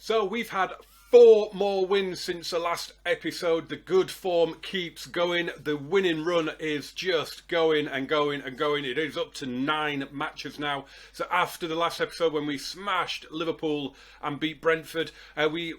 So we've had 4 more wins since the last episode. The good form keeps going. The winning run is just going and going and going. It is up to 9 matches now. So after the last episode when we smashed Liverpool and beat Brentford, we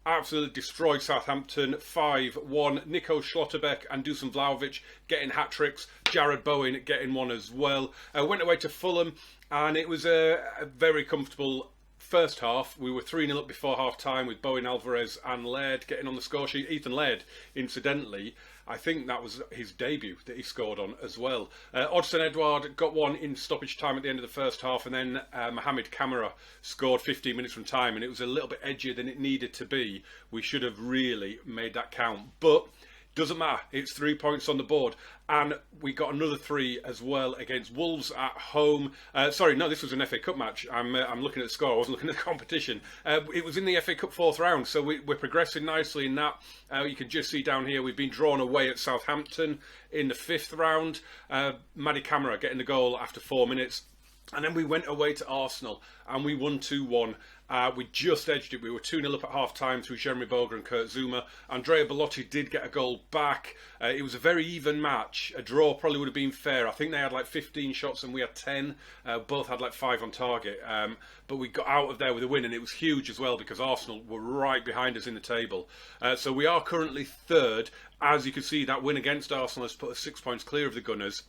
absolutely destroyed Southampton 5-1. Nico Schlotterbeck and Dusan Vlahovic getting hat-tricks. Jared Bowen getting one as well. Went away to Fulham and it was a very comfortable first half. We were 3-0 up before half-time with Bowen, Alvarez and Laird getting on the score sheet. Ethan Laird, incidentally, I think that was his debut that he scored on as well. Odsonne Edouard got one in stoppage time at the end of the first half, and then Mohamed Kamara scored 15 minutes from time, and it was a little bit edgier than it needed to be. We should have really made that count, but doesn't matter. It's 3 points on the board. And we got another 3 as well against Wolves at home. Sorry, no, this was an FA Cup match. I'm looking at the score. I wasn't looking at the competition. It was in the FA Cup 4th round, so we're progressing nicely in that. You can just see down here we've been drawn away at Southampton in the 5th round. Mady Kamara getting the goal after 4 minutes. And then we went away to Arsenal and we won 2-1. We just edged it. We were 2-0 up at half-time through Jeremy Boga and Kurt Zouma. Andrea Bellotti did get a goal back. It was a very even match. A draw probably would have been fair. I think they had like 15 shots and we had 10. Both had like 5 on target. But we got out of there with a win, and it was huge as well because Arsenal were right behind us in the table. So we are currently 3rd. As you can see, that win against Arsenal has put us 6 points clear of the Gunners.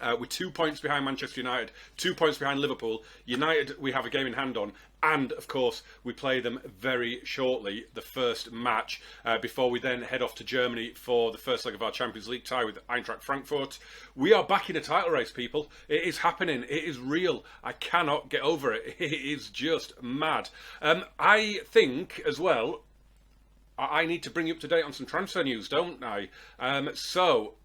We're 2 points behind Manchester United, 2 points behind Liverpool. United we have a game in hand on, and of course we play them very shortly, the first match, before we then head off to Germany for the first leg of our Champions League tie with Eintracht Frankfurt. We are back in a title race, people. It is happening. It is real. I cannot get over it. It is just mad. I think as well, I need to bring you up to date on some transfer news, don't I? So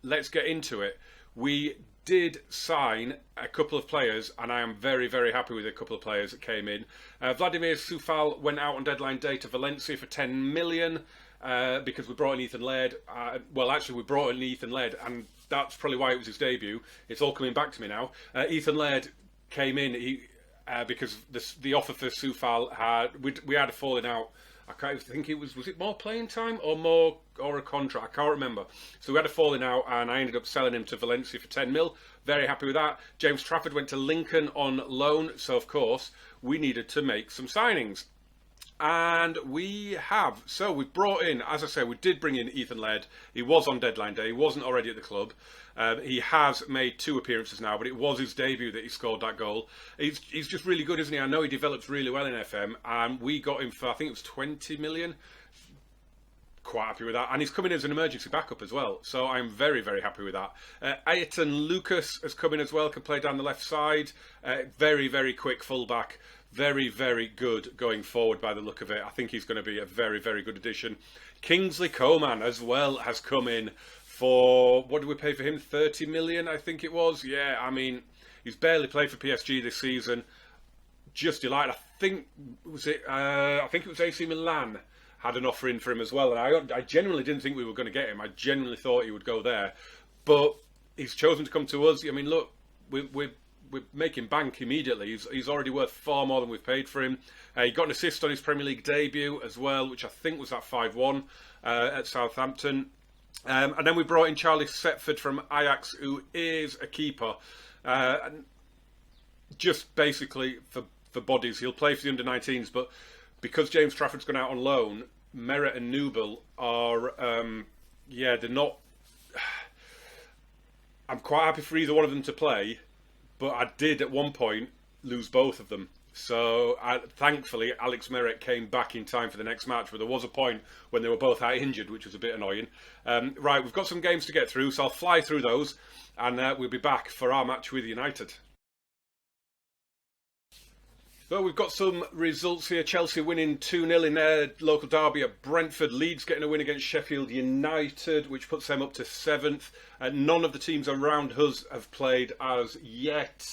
let's get into it. We did sign a couple of players, and I am very, very happy with a couple of players that came in. Vladimir Soufal went out on deadline day to Valencia for 10 million because we brought in Ethan Laird. Well, actually, we brought in Ethan Laird, and that's probably why it was his debut. It's all coming back to me now. Ethan Laird came in because the offer for Soufal we had a falling out. I think was it more playing time or a contract? I can't remember. So we had a falling out and I ended up selling him to Valencia for 10 mil. Very happy with that. James Trafford went to Lincoln on loan. So of course we needed to make some signings. And we have. So we brought in, as I say, we did bring in Ethan Laird. He was on deadline day. He wasn't already at the club. He has made 2 appearances now, but it was his debut that he scored that goal. He's just really good, isn't he? I know he develops really well in FM, and we got him for, I think it was 20 million. Quite happy with that. And he's coming as an emergency backup as well. So I'm very, very happy with that. Ayrton Lucas has come in as well, can play down the left side. Very, very quick fullback. Very, very good going forward by the look of it. I think he's going to be a very, very good addition. Kingsley Coman as well has come in for, what did we pay for him? 30 million, I think it was. Yeah, I mean, he's barely played for PSG this season. Just delighted. I think it was AC Milan had an offer in for him as well. And I genuinely didn't think we were going to get him. I genuinely thought he would go there. But he's chosen to come to us. I mean, look, we're making bank immediately. He's already worth far more than we've paid for him. He got an assist on his Premier League debut as well, which I think was that 5-1 at Southampton. And then we brought in Charlie Setford from Ajax, who is a keeper. Just basically for bodies. He'll play for the under-19s, but because James Trafford's gone out on loan, Merritt and Newell are, they're not... I'm quite happy for either one of them to play, but I did at one point lose both of them. So thankfully Alex Merritt came back in time for the next match, but there was a point when they were both out injured, which was a bit annoying. Right, we've got some games to get through, so I'll fly through those and we'll be back for our match with United. So we've got some results here. Chelsea winning 2-0 in their local derby at Brentford. Leeds getting a win against Sheffield United, which puts them up to 7th. None of the teams around us have played as yet.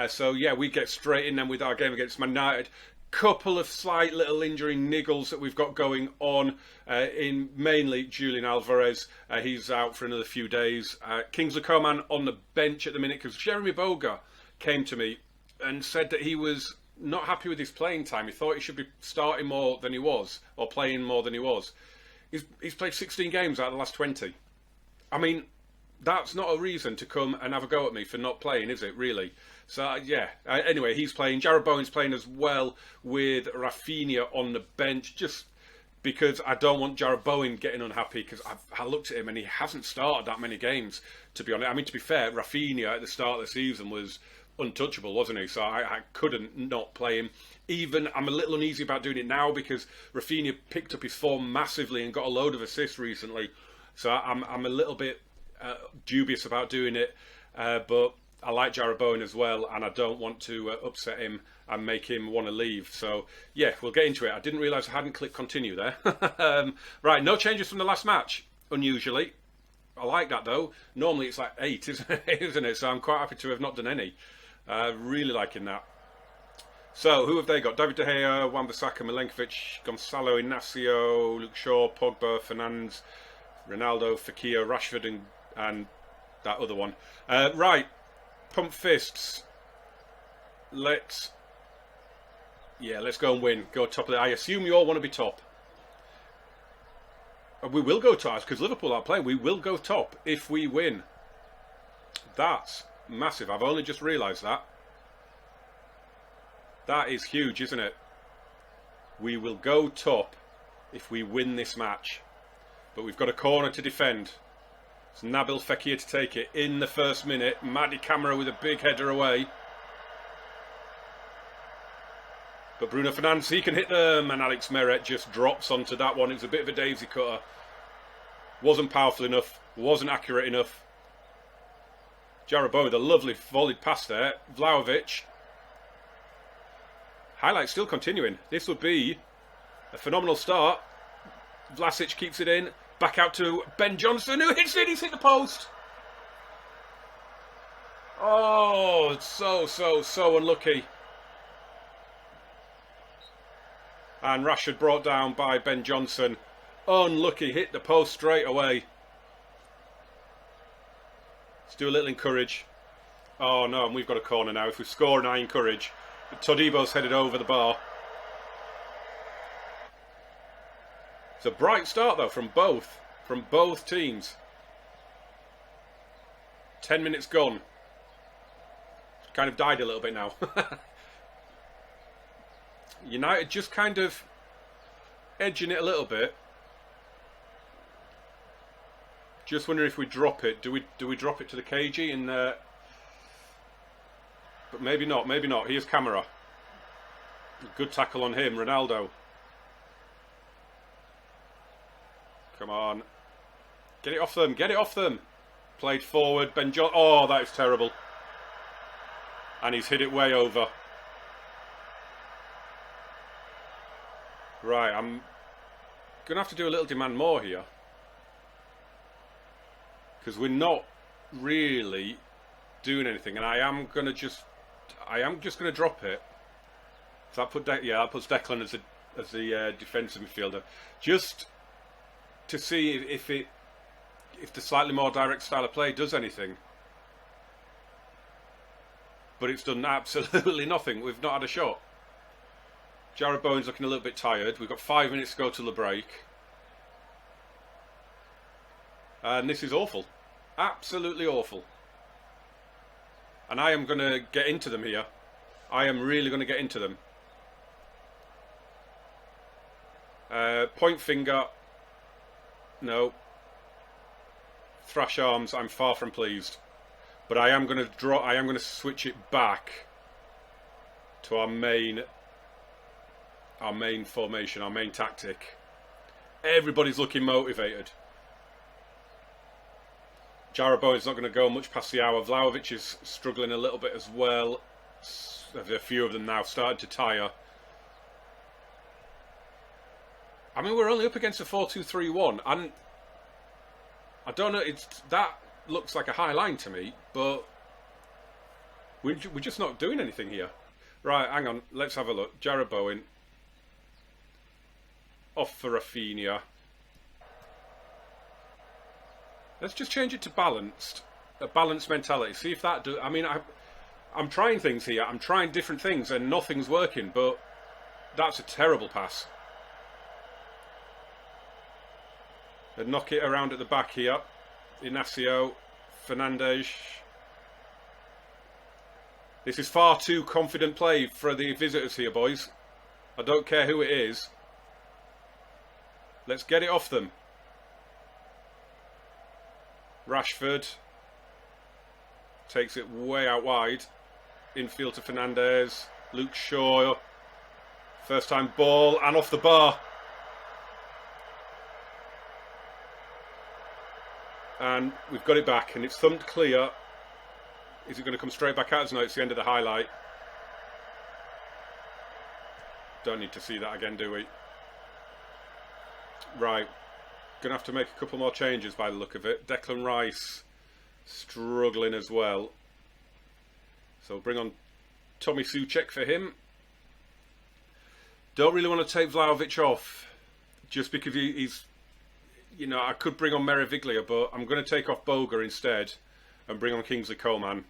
So we get straight in then with our game against Man United. Couple of slight little injury niggles that we've got going on in mainly Julian Alvarez. He's out for another few days. Kingsley Coman on the bench at the minute because Jeremy Boga came to me and said that he was not happy with his playing time. He thought he should be starting more than he was, or playing more than he was. He's played 16 games out of the last 20. I mean, that's not a reason to come and have a go at me for not playing, is it, really? So, yeah. Anyway, he's playing. Jared Bowen's playing as well with Rafinha on the bench, just because I don't want Jared Bowen getting unhappy, because I looked at him and he hasn't started that many games, to be honest. I mean, to be fair, Rafinha at the start of the season was untouchable, wasn't he? So I couldn't not play him. Even I'm a little uneasy about doing it now because Rafinha picked up his form massively and got a load of assists recently. So I'm a little bit dubious about doing it, but I like Jared Bowen as well, and I don't want to upset him and make him want to leave. So yeah, we'll get into it. I didn't realise I hadn't clicked continue there. Right, no changes from the last match, unusually. I like that though. Normally it's like 8, isn't it? So I'm quite happy to have not done any. Really liking that. So who have they got? David De Gea, Wan-Bissaka, Milenkovic, Gonzalo Inacio, Luke Shaw, Pogba, Fernandes, Ronaldo, Fekir, Rashford, and that other one. Right, pump fists. Let's go and win. Go top of the. I assume you all want to be top. We will go top because Liverpool are playing. We will go top if we win. That's massive. I've only just realised that. That is huge, isn't it? We will go top if we win this match. But we've got a corner to defend. It's Nabil Fekir to take it in the first minute. Madi Camara with a big header away. But Bruno Fernandes, he can hit them, and Alex Meret just drops onto that one. It was a bit of a daisy cutter. Wasn't powerful enough, wasn't accurate enough. Jared Bowen with a lovely volleyed pass there. Vlahovic. Highlights still continuing. This would be a phenomenal start. Vlasic keeps it in. Back out to Ben Johnson, who hits it. He's hit the post. Oh, so unlucky. And Rashford brought down by Ben Johnson. Unlucky, hit the post straight away. Let's do a little encourage. Oh no, and we've got a corner now. If we score and I encourage. Todibo's headed over the bar. It's a bright start though from both teams. 10 minutes gone. Kind of died a little bit now. United just kind of edging it a little bit. Just wondering if we drop it. Do we drop it to the KG in there? But maybe not. Maybe not. Here's Camara. Good tackle on him, Ronaldo. Come on. Get it off them. Get it off them. Played forward. Ben John. Oh, that is terrible. And he's hit it way over. Right, I'm going to have to do a little demand more here. Because we're not really doing anything. And I am just going to drop it. So that puts Declan as the defensive midfielder. Just to see if the slightly more direct style of play does anything. But it's done absolutely nothing. We've not had a shot. Jared Bowen's looking a little bit tired. We've got 5 minutes to go to the break. And this is awful. Absolutely awful. And I am going to get into them here. I am really going to get into them. Point finger. No. Thrash arms. I'm far from pleased. But I am going to draw. I am going to switch it back to our main formation, our main tactic. Everybody's looking motivated. Jared Bowen's not going to go much past the hour. Vlahovic is struggling a little bit as well. A few of them now starting to tire. I mean, we're only up against a 4-2-3-1, and I don't know. That looks like a high line to me, but we're just not doing anything here. Right, hang on. Let's have a look. Jared Bowen. Off for Rafinha. Let's just change it to balanced. A balanced mentality. See if that does. I mean, I'm trying things here. I'm trying different things and nothing's working, but that's a terrible pass. They knock it around at the back here. Inacio, Fernandes. This is far too confident play for the visitors here, boys. I don't care who it is. Let's get it off them. Rashford takes it way out wide. Infield to Fernandes. Luke Shaw. First time ball and off the bar. And we've got it back and it's thumped clear. Is it going to come straight back out? No, it's the end of the highlight. Don't need to see that again, do we? Right. Going to have to make a couple more changes by the look of it. Declan Rice struggling as well. So bring on Tommy Souček for him. Don't really want to take Vlahovic off. Just because he's... You know, I could bring on Meriviglia, but I'm going to take off Boga instead. And bring on Kingsley Coman.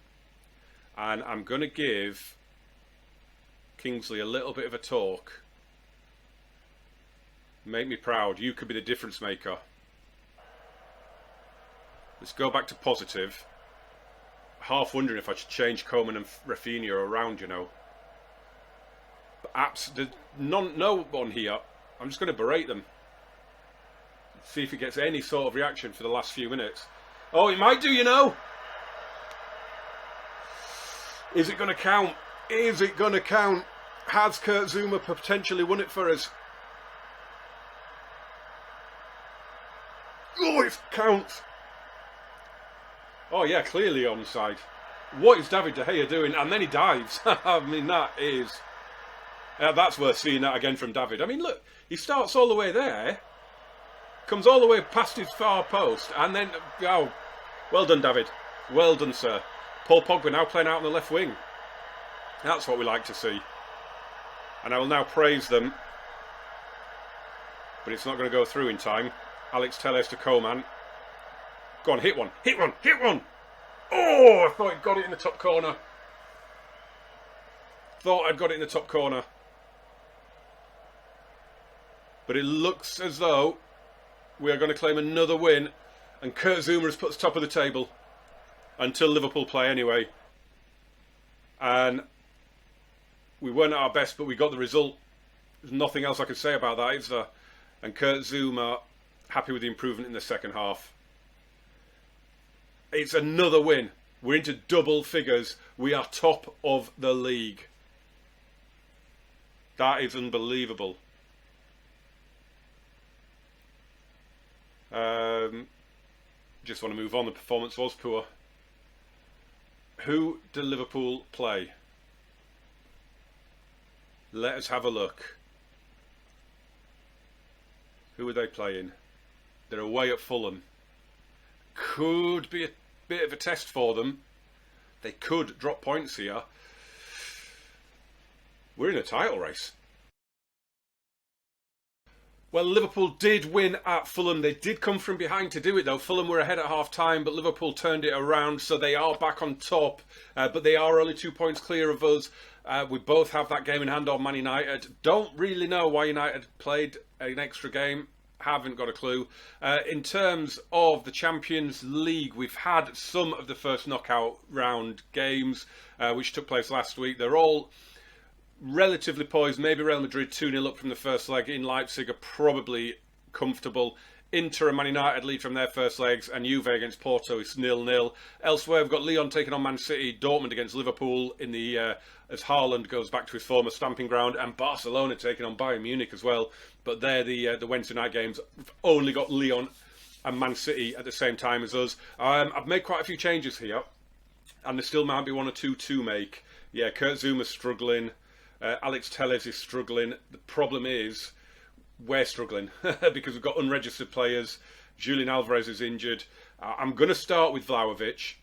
And I'm going to give Kingsley a little bit of a talk. Make me proud. You could be the difference maker. Let's go back to positive. Half wondering if I should change Coman and Rafinha around, you know. But there's no one here. I'm just going to berate them. See if it gets any sort of reaction for the last few minutes. Oh, it might do, you know. Is it going to count? Is it going to count? Has Kurt Zouma potentially won it for us? Oh, it counts. Oh, yeah, clearly onside. What is David De Gea doing? And then he dives. I mean, that is... that's worth seeing that again from David. I mean, look, he starts all the way there. Comes all the way past his far post. And then... Oh, well done, David. Well done, sir. Paul Pogba now playing out on the left wing. That's what we like to see. And I will now praise them. But it's not going to go through in time. Alex Telles to Coman. Go on, hit one. Hit one. Hit one. Oh, I thought he'd got it in the top corner. Thought I'd got it in the top corner. But it looks as though we are going to claim another win. And Kurt Zouma has put us top of the table. Until Liverpool play anyway. And we weren't at our best, but we got the result. There's nothing else I can say about that, is there? And Kurt Zouma, happy with the improvement in the second half. It's another win. We're into double figures. We are top of the league. That is unbelievable. Just want to move on. The performance was poor. Who do Liverpool play? Let us have a look. Who are they playing? They're away at Fulham. Could be a bit of a test for them. They could drop points here. We're in a title race. Well, Liverpool did win at Fulham. They did come from behind to do it, though. Fulham were ahead at half-time, but Liverpool turned it around, so they are back on top. But they are only 2 points clear of us. We both have that game in hand on Man United. Don't really know why United played an extra game. Haven't got a clue. In terms of the Champions League, we've had some of the first knockout round games, which took place last week. They're all relatively poised. Maybe Real Madrid 2-0 up from the first leg. In Leipzig are probably comfortable. Inter and Man United lead from their first legs, and Juve against Porto is 0-0. Elsewhere, we've got Lyon taking on Man City, Dortmund against Liverpool in the as Haaland goes back to his former stamping ground, and Barcelona taking on Bayern Munich as well. But they're the Wednesday night games. We've only got Lyon and Man City at the same time as us. I've made quite a few changes here, and there still might be one or two to make. Yeah, Kurt Zouma's struggling. Alex Telles is struggling. The problem is we're struggling because we've got unregistered players. Julian Alvarez is injured. I'm going to start with Vlahovic,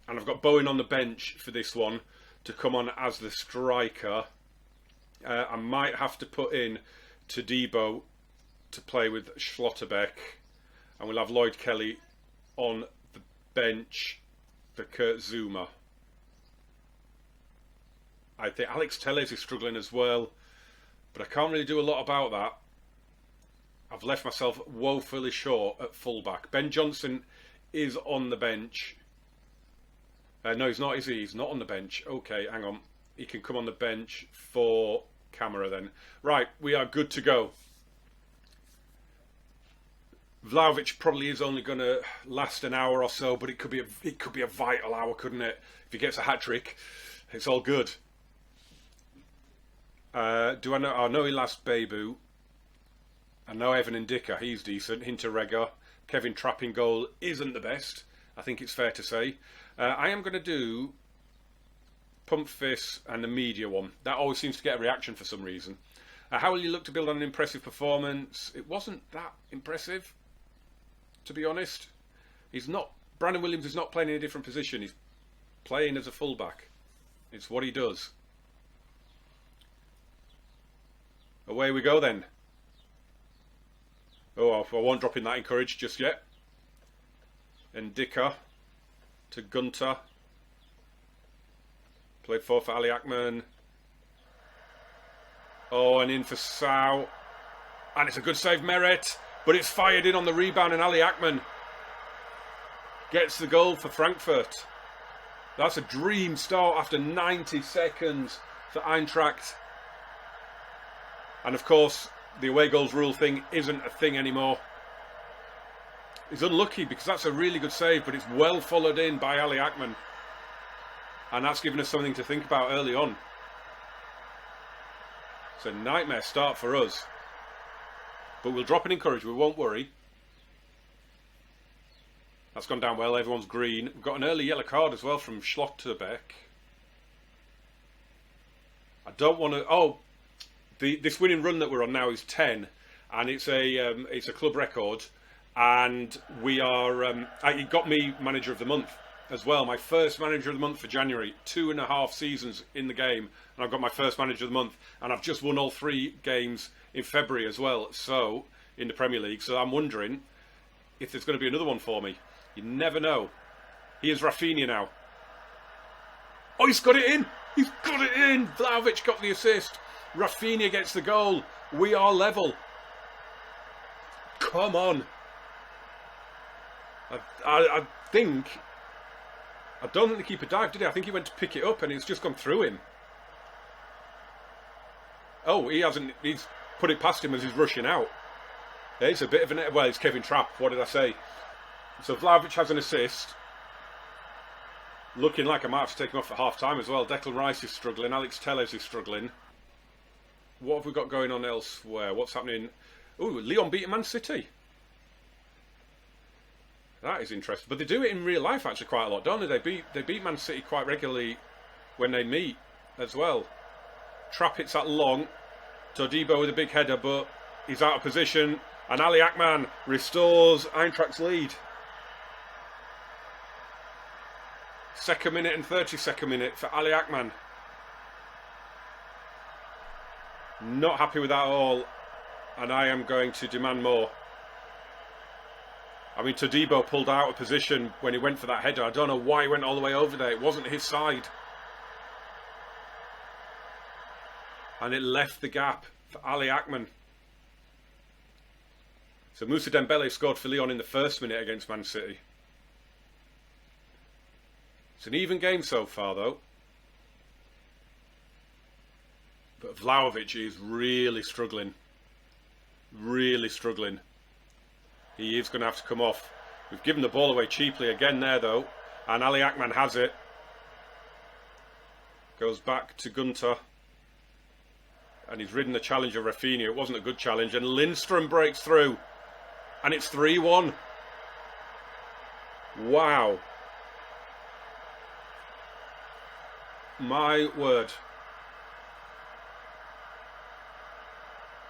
and I've got Bowen on the bench for this one to come on as the striker. I might have to put in Todibo to play with Schlotterbeck, and we'll have Lloyd Kelly on the bench for Kurt Zouma. I think Alex Telles is struggling as well, but I can't really do a lot about that. I've left myself woefully short at fullback. Ben Johnson is on the bench. No, he's not, is he? He's not on the bench. Okay, hang on. He can come on the bench for Camera then. Right, we are good to go. Vlahovic probably is only going to last an hour or so, but it could be a vital hour, couldn't it? If he gets a hat-trick, it's all good. Do I know? I know he last Bebu. I know Evan Ndicka, he's decent. Hinteregger. Kevin Trapp in goal isn't the best. I think it's fair to say. I am going to do Pump Fist and the media one. That always seems to get a reaction for some reason. How will you look to build on an impressive performance? It wasn't that impressive, to be honest. Brandon Williams is not playing in a different position. He's playing as a fullback. It's what he does. Away we go then. Oh, I won't drop in that encouraged just yet. Ndicka to Gunter. Played for Ali Akman. Oh, and in for Sau. And it's a good save, Meret. But it's fired in on the rebound, and Ali Akman gets the goal for Frankfurt. That's a dream start after 90 seconds for Eintracht. And of course, the away goals rule thing isn't a thing anymore. He's unlucky because that's a really good save, but it's well followed in by Ali Akman. And that's given us something to think about early on. It's a nightmare start for us. But we'll drop an encouragement, we won't worry. That's gone down well, everyone's green. We've got an early yellow card as well from Schlotterbeck. I don't want to... Oh, this winning run that we're on now is 10. And it's a club record. And we are... it got me Manager of the Month as well. My first Manager of the Month for January. 2.5 seasons in the game. And I've got my first Manager of the Month. And I've just won all 3 games in February as well. So, in the Premier League. So I'm wondering if there's going to be another one for me. You never know. Here's Rafinha now. Oh, he's got it in! He's got it in! Vlahovic got the assist. Rafinha gets the goal. We are level. Come on. I don't think the keeper dived, did he? I think he went to pick it up and it's just gone through him. Oh, he hasn't. He's put it past him as he's rushing out. It's a bit of an... Well, it's Kevin Trapp. What did I say? So Vlahovic has an assist. Looking like I might have to take him off at half-time as well. Declan Rice is struggling. Alex Telles is struggling. What have we got going on elsewhere? What's happening? Ooh, Lyon beating Man City. That is interesting. But they do it in real life actually quite a lot, don't they? They beat Man City quite regularly when they meet as well. Trapp hits that long. Todibo with a big header, but he's out of position. And Ali Akman restores Eintracht's lead. 2nd minute and 32nd minute for Ali Akman. Not happy with that at all. And I am going to demand more. I mean, Todibo pulled out of position when he went for that header. I don't know why he went all the way over there. It wasn't his side. And it left the gap for Ali Akman. So Moussa Dembele scored for Lyon in the 1st minute against Man City. It's an even game so far, though. But Vlahovic is really struggling. Really struggling. He is going to have to come off. We've given the ball away cheaply again there, though. And Ali Akman has it. Goes back to Gunter. And he's ridden the challenge of Rafinha. It wasn't a good challenge. And Lindstrom breaks through. And it's 3-1. Wow. My word.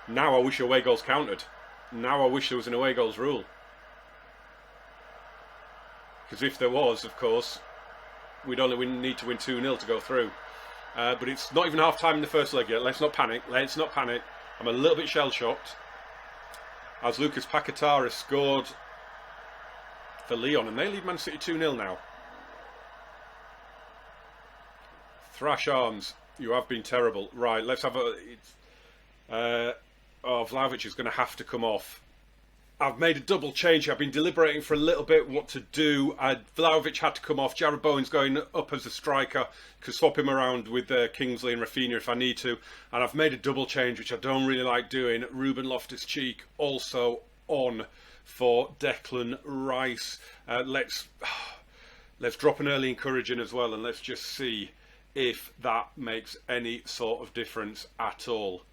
Now I wish away goals counted. Now I wish there was an away goals rule. Because if there was, of course, we'd only need to win 2-0 to go through. But it's not even half time in the first leg yet. Let's not panic. Let's not panic. I'm a little bit shell-shocked. As Lucas Paquetá has scored for Lyon. And they lead Man City 2-0 now. Thrash arms You have been terrible. Right, let's have a... Vlahovic is going to have to come off. I've made a double change. I've been deliberating for a little bit what to do. Vlahovic had to come off. Jared Bowen's going up as a striker. Could swap him around with Kingsley and Rafinha if I need to. And I've made a double change, which I don't really like doing. Ruben Loftus-Cheek also on for Declan Rice. Let's drop an early encouraging as well, and let's just see if that makes any sort of difference at all.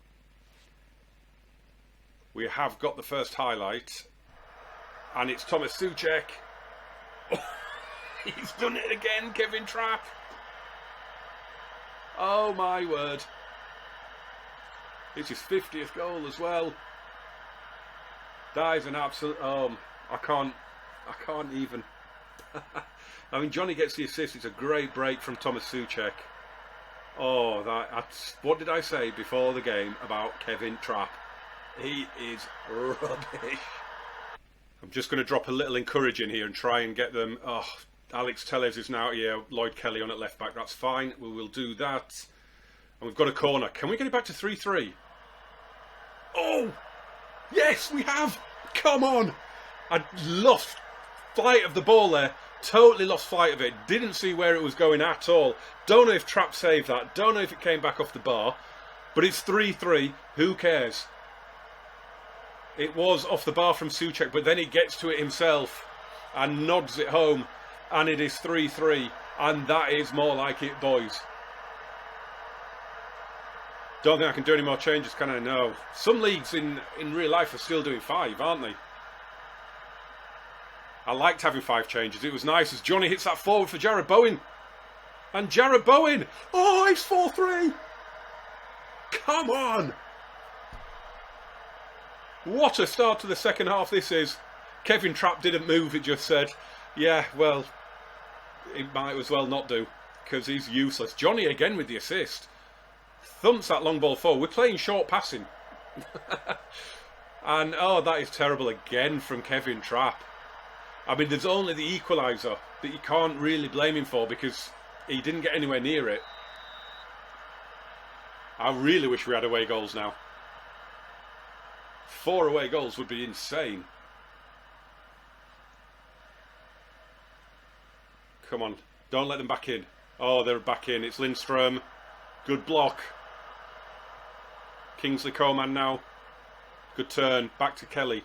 We have got the first highlight, and it's Thomas Souček. He's done it again, Kevin Trapp. Oh my word. It's his 50th goal as well. That is an absolute... I can't even... I mean, Johnny gets the assist. It's a great break from Thomas Souček. Oh, what did I say before the game about Kevin Trapp? He is rubbish. I'm just going to drop a little encouraging here and try and get them... Oh, Alex Telles is now here. Lloyd Kelly on at left back. That's fine. We will do that. And we've got a corner. Can we get it back to 3-3? Oh! Yes, we have! Come on! I lost flight of the ball there. Totally lost flight of it. Didn't see where it was going at all. Don't know if Trapp saved that. Don't know if it came back off the bar. But it's 3-3. Who cares? It was off the bar from Souček, but then he gets to it himself and nods it home, and it is 3-3, and that is more like it, boys. Don't think I can do any more changes, can I? No. Some leagues in real life are still doing 5, aren't they? I liked having 5 changes. It was nice as Johnny hits that forward for Jared Bowen. And Jared Bowen! Oh, it's 4-3! Come on! What a start to the second half this is. Kevin Trapp didn't move, it just said, yeah, well, it might as well not do, because he's useless. Johnny again with the assist. Thumps that long ball forward. We're playing short passing. And, oh, that is terrible again from Kevin Trapp. I mean, there's only the equaliser that you can't really blame him for, because he didn't get anywhere near it. I really wish we had away goals now. 4 away goals would be insane. Come on, don't let them back in. Oh, they're back in. It's Lindstrom. Good block. Kingsley Coman now. Good turn. Back to Kelly.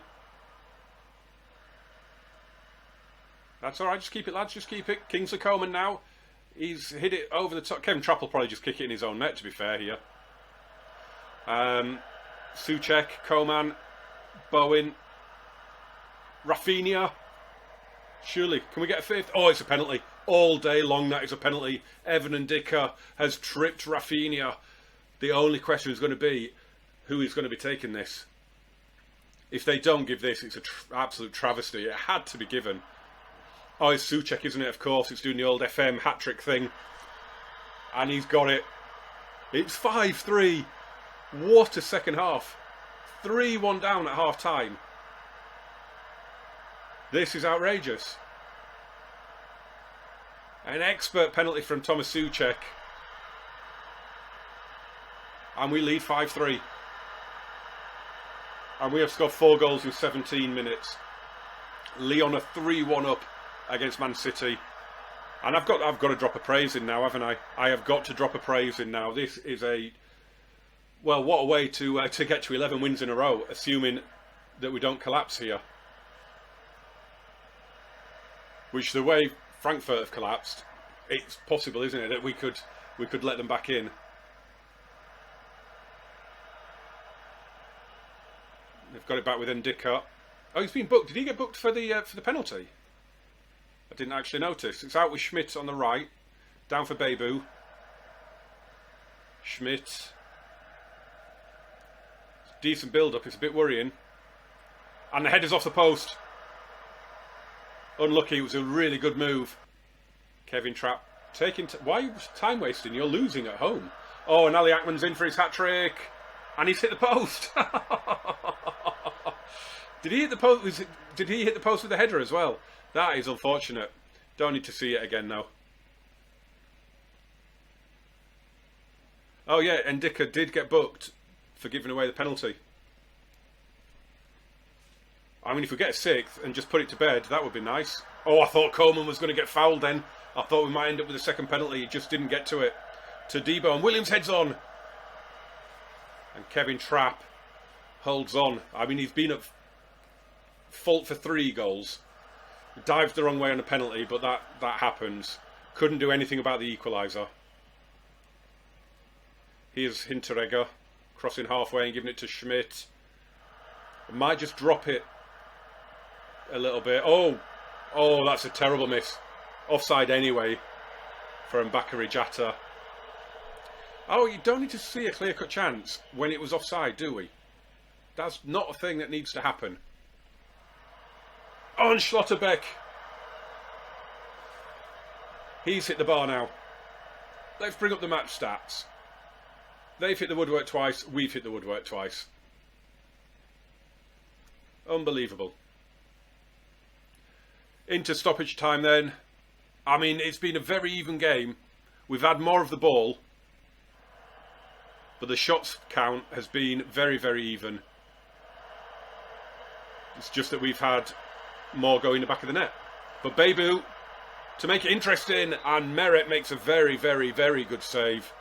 That's all right. Just keep it, lads. Just keep it. Kingsley Coman now. He's hit it over the top. Kevin Trapp will probably just kick it in his own net, to be fair here. Souček, Coman, Bowen, Rafinha. Surely, can we get a 5th? Oh, it's a penalty. All day long, that is a penalty. Evan and Dicker has tripped Rafinha. The only question is going to be, who is going to be taking this? If they don't give this, it's an absolute travesty. It had to be given. Oh, it's Souček, isn't it? Of course, it's doing the old FM hat-trick thing. And he's got it. It's 5-3. What a second half. 3-1 down at half-time. This is outrageous. An expert penalty from Thomas Souček. And we lead 5-3. And we have scored 4 goals in 17 minutes. Lyon are 3-1 up against Man City. And I've got to drop a praise in now, haven't I? I have got to drop a praise in now. This is a... Well, what a way to get to 11 wins in a row, assuming that we don't collapse here. Which, the way Frankfurt have collapsed, it's possible, isn't it, that we could let them back in. They've got it back with Ndicka. Oh, he's been booked. Did he get booked for the penalty? I didn't actually notice. It's out with Schmidt on the right, down for Bebu. Schmidt. Decent build-up. It's a bit worrying. And the header's off the post. Unlucky. It was a really good move. Kevin Trapp taking... Why are you time wasting? You're losing at home. Oh, and Ali Akman's in for his hat-trick. And he's hit the post. Did he hit the post? Did he hit the post with the header as well? That is unfortunate. Don't need to see it again, though. Oh yeah, Ndicka did get booked for giving away the penalty. I mean, if we get a 6th and just put it to bed, that would be nice. Oh, I thought Coleman was going to get fouled then. I thought we might end up with a second penalty. He just didn't get to it. To Debo, and Williams heads on. And Kevin Trapp holds on. I mean, he's been at fault for 3 goals. Dived the wrong way on a penalty, but that happens. Couldn't do anything about the equaliser. Here's Hinteregger crossing halfway and giving it to Schmidt. Might just drop it a little bit. Oh, that's a terrible miss. Offside anyway from Bakary Jatta. Oh, you don't need to see a clear-cut chance when it was offside, do we? That's not a thing that needs to happen. On Schlotterbeck. He's hit the bar now. Let's bring up the match stats. They've hit the woodwork twice. We've hit the woodwork twice. Unbelievable. Into stoppage time then. I mean, it's been a very even game. We've had more of the ball. But the shots count has been very, very even. It's just that we've had more go in the back of the net. But Bebu, to make it interesting, and Merritt makes a very, very, very good save.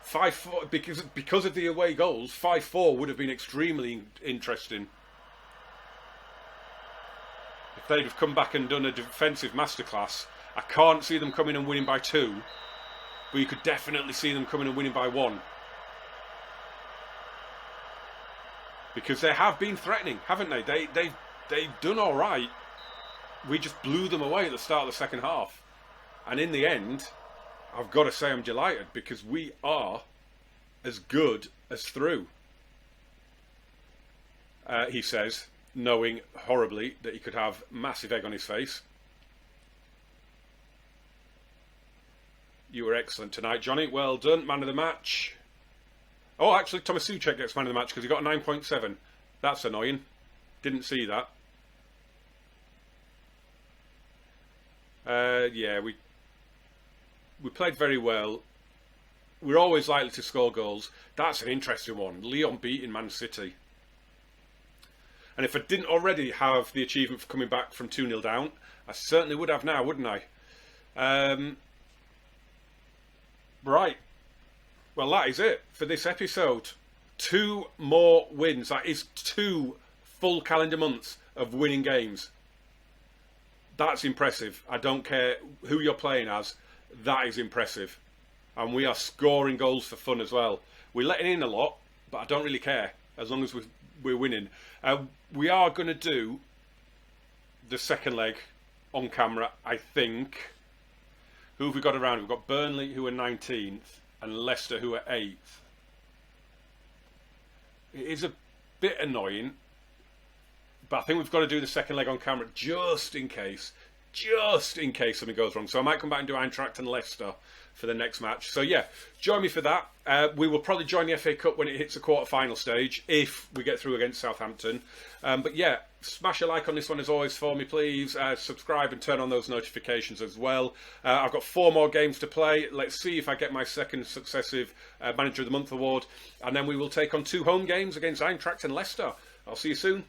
5-4, because of the away goals, 5-4 would have been extremely interesting. If they'd have come back and done a defensive masterclass, I can't see them coming and winning by 2, but you could definitely see them coming and winning by 1. Because they have been threatening, haven't they? They've done all right. We just blew them away at the start of the second half. And in the end, I've got to say I'm delighted because we are as good as through. He says, knowing horribly that he could have massive egg on his face. You were excellent tonight, Johnny. Well done. Man of the match. Oh, actually, Thomas Souček gets man of the match because he got a 9.7. That's annoying. Didn't see that. Yeah, we played very well. We're always likely to score goals. That's an interesting one. Lyon beating Man City. And if I didn't already have the achievement for coming back from 2-0 down, I certainly would have now, wouldn't I? Right. Well, that is it for this episode. 2 more wins. That is 2 full calendar months of winning games. That's impressive. I don't care who you're playing as. That is impressive. And we are scoring goals for fun as well. We're letting in a lot, but I don't really care as long as we're winning. We are going to do the second leg on camera, I think. Who have we got around? We've got Burnley, who are 19th, and Leicester, who are 8th. It is a bit annoying, but I think we've got to do the second leg on camera just in case something goes wrong. So I might come back and do Eintracht and Leicester for the next match. So yeah, join me for that. We will probably join the FA Cup when it hits the quarter-final stage, if we get through against Southampton. But yeah, smash a like on this one as always for me, please. Subscribe and turn on those notifications as well. I've got 4 more games to play. Let's see if I get my second successive Manager of the Month award. And then we will take on 2 home games against Eintracht and Leicester. I'll see you soon.